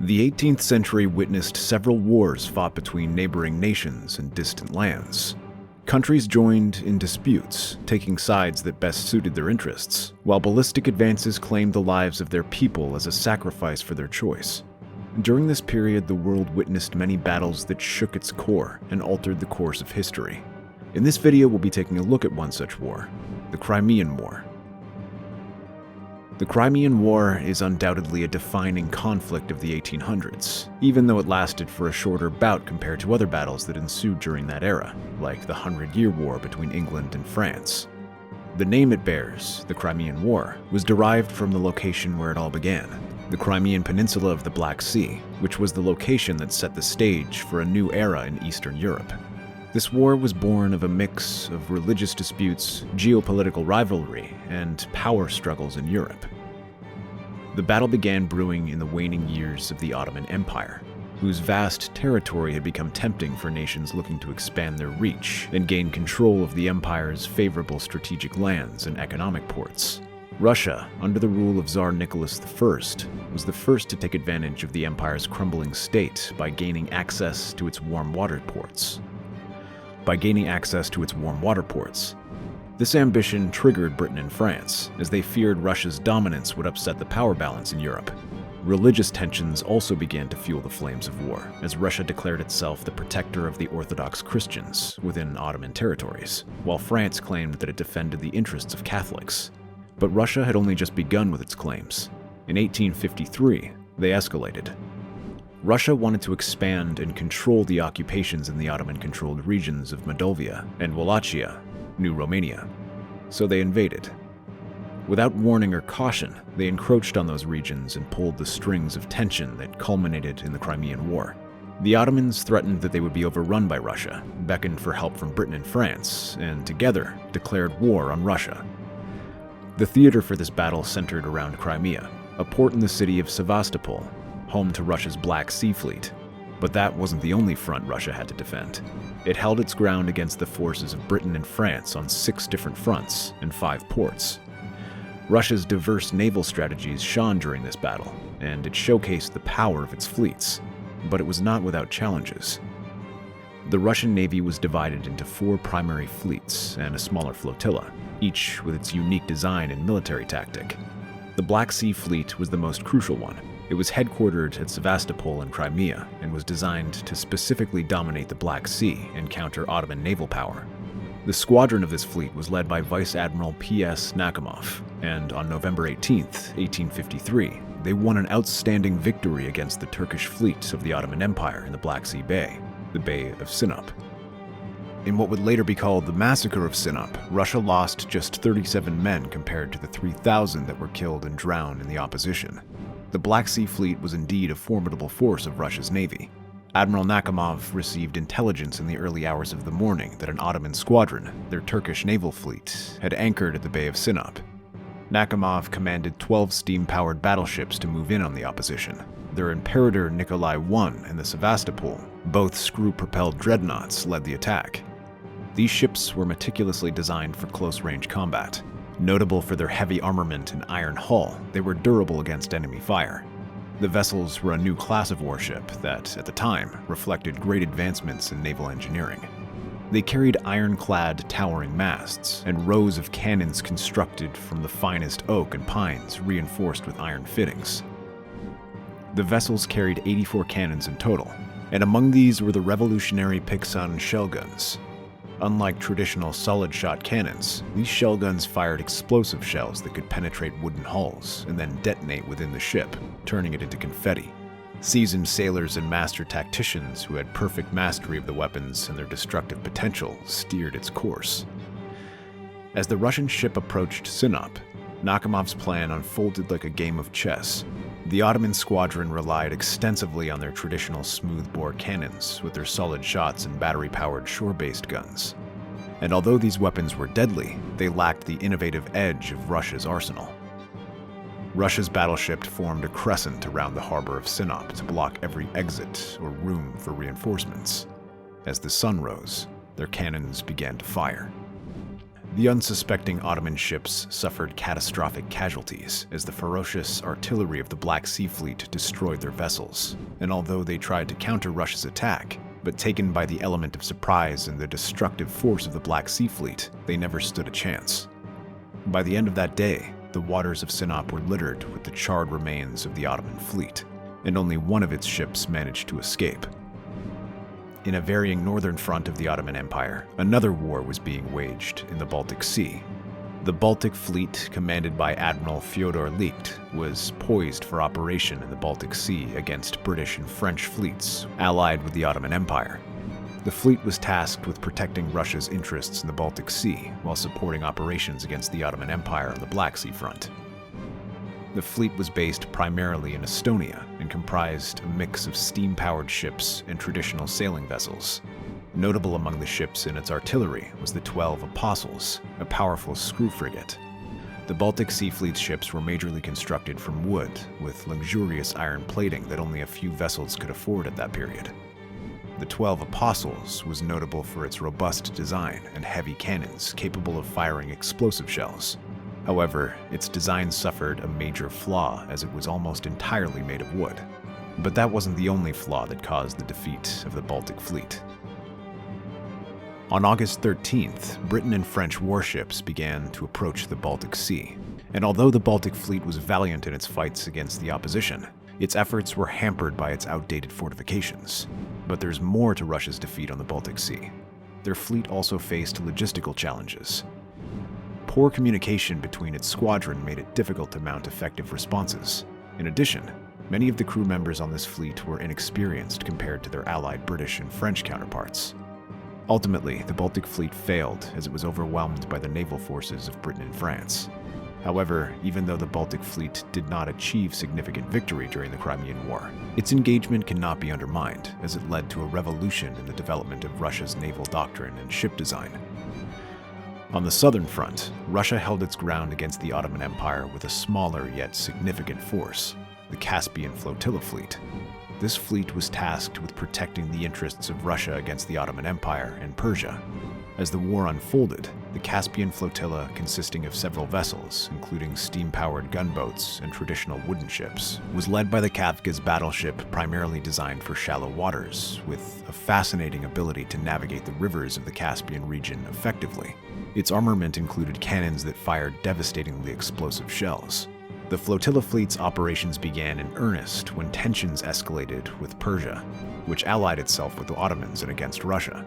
The 18th century witnessed several wars fought between neighboring nations and distant lands. Countries joined in disputes, taking sides that best suited their interests, while ballistic advances claimed the lives of their people as a sacrifice for their choice. During this period, the world witnessed many battles that shook its core and altered the course of history. In this video, we'll be taking a look at one such war, the Crimean War. The Crimean War is undoubtedly a defining conflict of the 1800s, even though it lasted for a shorter bout compared to other battles that ensued during that era, like the 100-Year War between England and France. The name it bears, the Crimean War, was derived from the location where it all began, the Crimean Peninsula of the Black Sea, which was the location that set the stage for a new era in Eastern Europe. This war was born of a mix of religious disputes, geopolitical rivalry, and power struggles in Europe. The battle began brewing in the waning years of the Ottoman Empire, whose vast territory had become tempting for nations looking to expand their reach and gain control of the empire's favorable strategic lands and economic ports. Russia, under the rule of Tsar Nicholas I, was the first to take advantage of the empire's crumbling state by gaining access to its warm water ports. This ambition triggered Britain and France, as they feared Russia's dominance would upset the power balance in Europe. Religious tensions also began to fuel the flames of war, as Russia declared itself the protector of the Orthodox Christians within Ottoman territories, while France claimed that it defended the interests of Catholics. But Russia had only just begun with its claims. In 1853, they escalated. Russia wanted to expand and control the occupations in the Ottoman-controlled regions of Moldavia and Wallachia, New Romania, so they invaded. Without warning or caution, they encroached on those regions and pulled the strings of tension that culminated in the Crimean War. The Ottomans threatened that they would be overrun by Russia, beckoned for help from Britain and France, and together declared war on Russia. The theater for this battle centered around Crimea, a port in the city of Sevastopol, home to Russia's Black Sea Fleet. But that wasn't the only front Russia had to defend. It held its ground against the forces of Britain and France on 6 different fronts and 5 ports. Russia's diverse naval strategies shone during this battle, and it showcased the power of its fleets. But it was not without challenges. The Russian Navy was divided into 4 primary fleets and a smaller flotilla, each with its unique design and military tactic. The Black Sea Fleet was the most crucial one. It was headquartered at Sevastopol in Crimea and was designed to specifically dominate the Black Sea and counter Ottoman naval power. The squadron of this fleet was led by Vice Admiral P.S. Nakhimov, and on November 18, 1853, they won an outstanding victory against the Turkish fleet of the Ottoman Empire in the Black Sea Bay, the Bay of Sinop. In what would later be called the Massacre of Sinop, Russia lost just 37 men compared to the 3,000 that were killed and drowned in the opposition. The Black Sea Fleet was indeed a formidable force of Russia's navy. Admiral Nakhimov received intelligence in the early hours of the morning that an Ottoman squadron, their Turkish naval fleet, had anchored at the Bay of Sinop. Nakhimov commanded 12 steam-powered battleships to move in on the opposition. Their Imperator Nikolai I and the Sevastopol, both screw-propelled dreadnoughts, led the attack. These ships were meticulously designed for close-range combat. Notable for their heavy armament and iron hull, they were durable against enemy fire. The vessels were a new class of warship that, at the time, reflected great advancements in naval engineering. They carried ironclad, towering masts and rows of cannons constructed from the finest oak and pines reinforced with iron fittings. The vessels carried 84 cannons in total, and among these were the revolutionary Paixhans shell guns. Unlike traditional solid-shot cannons, these shell guns fired explosive shells that could penetrate wooden hulls and then detonate within the ship, turning it into confetti. Seasoned sailors and master tacticians who had perfect mastery of the weapons and their destructive potential steered its course. As the Russian ship approached Sinop, Nakhimov's plan unfolded like a game of chess. The Ottoman squadron relied extensively on their traditional smoothbore cannons with their solid shots and battery-powered shore-based guns. And although these weapons were deadly, they lacked the innovative edge of Russia's arsenal. Russia's battleship formed a crescent around the harbor of Sinop to block every exit or room for reinforcements. As the sun rose, their cannons began to fire. The unsuspecting Ottoman ships suffered catastrophic casualties as the ferocious artillery of the Black Sea Fleet destroyed their vessels, and although they tried to counter Russia's attack, but taken by the element of surprise and the destructive force of the Black Sea Fleet, they never stood a chance. By the end of that day, the waters of Sinop were littered with the charred remains of the Ottoman fleet, and only one of its ships managed to escape. In a varying northern front of the Ottoman Empire, another war was being waged in the Baltic Sea. The Baltic Fleet, commanded by Admiral Fyodor Licht, was poised for operation in the Baltic Sea against British and French fleets allied with the Ottoman Empire. The fleet was tasked with protecting Russia's interests in the Baltic Sea while supporting operations against the Ottoman Empire on the Black Sea front. The fleet was based primarily in Estonia and comprised a mix of steam-powered ships and traditional sailing vessels. Notable among the ships in its artillery was the 12 Apostles, a powerful screw frigate. The Baltic Sea Fleet's ships were majorly constructed from wood, with luxurious iron plating that only a few vessels could afford at that period. The 12 Apostles was notable for its robust design and heavy cannons capable of firing explosive shells. However, its design suffered a major flaw as it was almost entirely made of wood. But that wasn't the only flaw that caused the defeat of the Baltic Fleet. On August 13th, Britain and French warships began to approach the Baltic Sea, and although the Baltic Fleet was valiant in its fights against the opposition, its efforts were hampered by its outdated fortifications. But there's more to Russia's defeat on the Baltic Sea. Their fleet also faced logistical challenges. Poor communication between its squadron made it difficult to mount effective responses. In addition, many of the crew members on this fleet were inexperienced compared to their allied British and French counterparts. Ultimately, the Baltic Fleet failed as it was overwhelmed by the naval forces of Britain and France. However, even though the Baltic Fleet did not achieve significant victory during the Crimean War, its engagement cannot be undermined as it led to a revolution in the development of Russia's naval doctrine and ship design. On the southern front, Russia held its ground against the Ottoman Empire with a smaller yet significant force, the Caspian Flotilla Fleet. This fleet was tasked with protecting the interests of Russia against the Ottoman Empire and Persia. As the war unfolded, the Caspian Flotilla, consisting of several vessels, including steam-powered gunboats and traditional wooden ships, was led by the Kavkaz battleship primarily designed for shallow waters, with a fascinating ability to navigate the rivers of the Caspian region effectively. Its armament included cannons that fired devastatingly explosive shells. The flotilla fleet's operations began in earnest when tensions escalated with Persia, which allied itself with the Ottomans and against Russia.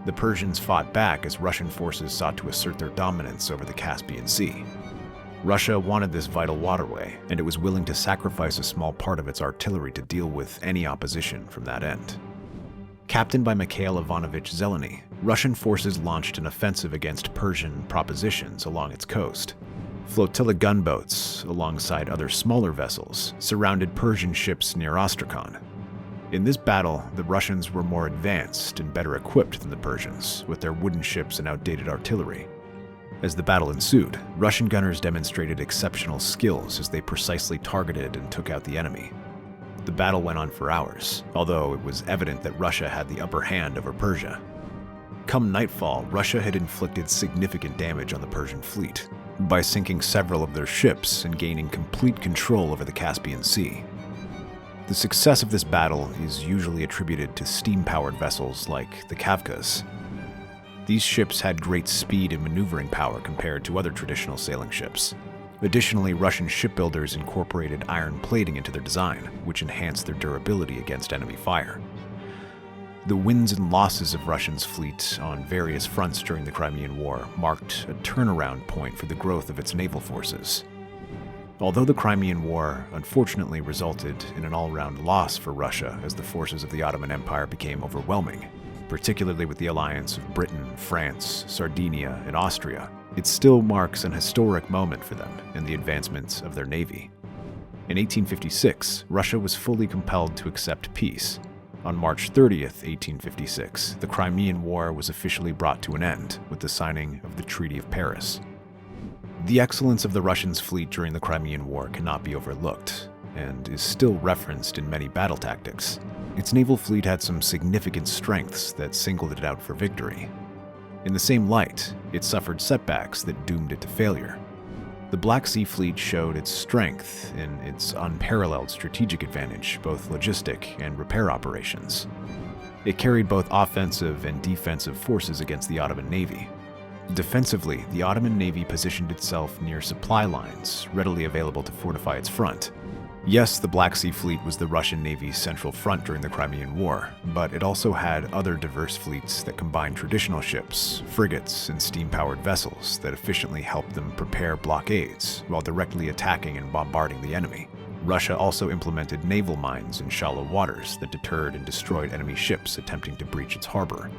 The Persians fought back as Russian forces sought to assert their dominance over the Caspian Sea. Russia wanted this vital waterway, and it was willing to sacrifice a small part of its artillery to deal with any opposition from that end. Captained by Mikhail Ivanovich Zeleny, Russian forces launched an offensive against Persian propositions along its coast. Flotilla gunboats, alongside other smaller vessels, surrounded Persian ships near Astrakhan. In this battle, the Russians were more advanced and better equipped than the Persians, with their wooden ships and outdated artillery. As the battle ensued, Russian gunners demonstrated exceptional skills as they precisely targeted and took out the enemy. The battle went on for hours, although it was evident that Russia had the upper hand over Persia. Come nightfall, Russia had inflicted significant damage on the Persian fleet by sinking several of their ships and gaining complete control over the Caspian Sea. The success of this battle is usually attributed to steam-powered vessels like the Kavkaz. These ships had great speed and maneuvering power compared to other traditional sailing ships. Additionally, Russian shipbuilders incorporated iron plating into their design, which enhanced their durability against enemy fire. The wins and losses of Russia's fleet on various fronts during the Crimean War marked a turnaround point for the growth of its naval forces. Although the Crimean War unfortunately resulted in an all-round loss for Russia as the forces of the Ottoman Empire became overwhelming, particularly with the alliance of Britain, France, Sardinia, and Austria, it still marks an historic moment for them in the advancements of their navy. In 1856, Russia was fully compelled to accept peace. On March 30th, 1856, the Crimean War was officially brought to an end with the signing of the Treaty of Paris. The excellence of the Russians' fleet during the Crimean War cannot be overlooked, and is still referenced in many battle tactics. Its naval fleet had some significant strengths that singled it out for victory. In the same light, it suffered setbacks that doomed it to failure. The Black Sea Fleet showed its strength in its unparalleled strategic advantage, both logistic and repair operations. It carried both offensive and defensive forces against the Ottoman Navy. Defensively, the Ottoman Navy positioned itself near supply lines, readily available to fortify its front. Yes, the Black Sea Fleet was the Russian Navy's central front during the Crimean War, but it also had other diverse fleets that combined traditional ships, frigates, and steam-powered vessels that efficiently helped them prepare blockades while directly attacking and bombarding the enemy. Russia also implemented naval mines in shallow waters that deterred and destroyed enemy ships attempting to breach its harbor.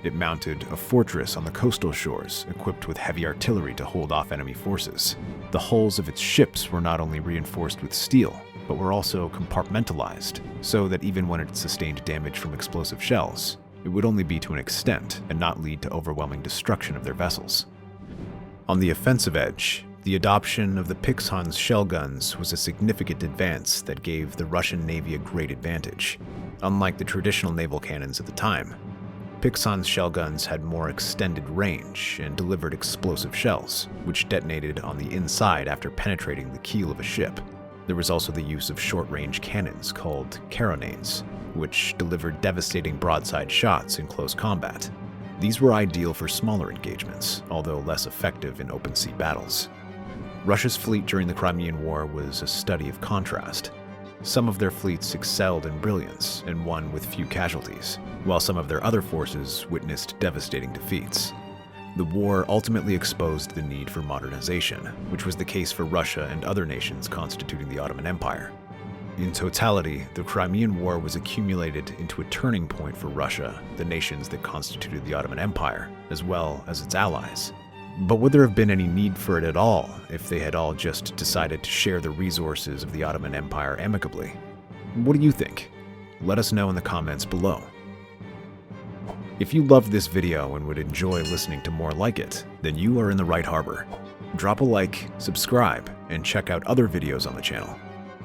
It mounted a fortress on the coastal shores, equipped with heavy artillery to hold off enemy forces. The hulls of its ships were not only reinforced with steel, but were also compartmentalized, so that even when it sustained damage from explosive shells, it would only be to an extent and not lead to overwhelming destruction of their vessels. On the offensive edge, the adoption of the Paixhans shell guns was a significant advance that gave the Russian Navy a great advantage. Unlike the traditional naval cannons at the time, Paixhans shell guns had more extended range and delivered explosive shells, which detonated on the inside after penetrating the keel of a ship. There was also the use of short-range cannons called carronades, which delivered devastating broadside shots in close combat. These were ideal for smaller engagements, although less effective in open-sea battles. Russia's fleet during the Crimean War was a study of contrast. Some of their fleets excelled in brilliance and won with few casualties, while some of their other forces witnessed devastating defeats. The war ultimately exposed the need for modernization, which was the case for Russia and other nations constituting the Ottoman Empire. In totality, the Crimean War was accumulated into a turning point for Russia, the nations that constituted the Ottoman Empire, as well as its allies. But would there have been any need for it at all if they had all just decided to share the resources of the Ottoman Empire amicably? What do you think? Let us know in the comments below. If you loved this video and would enjoy listening to more like it, then you are in the right harbor. Drop a like, subscribe, and check out other videos on the channel.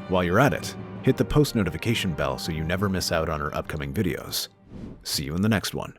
While you're at it, hit the post notification bell so you never miss out on our upcoming videos. See you in the next one.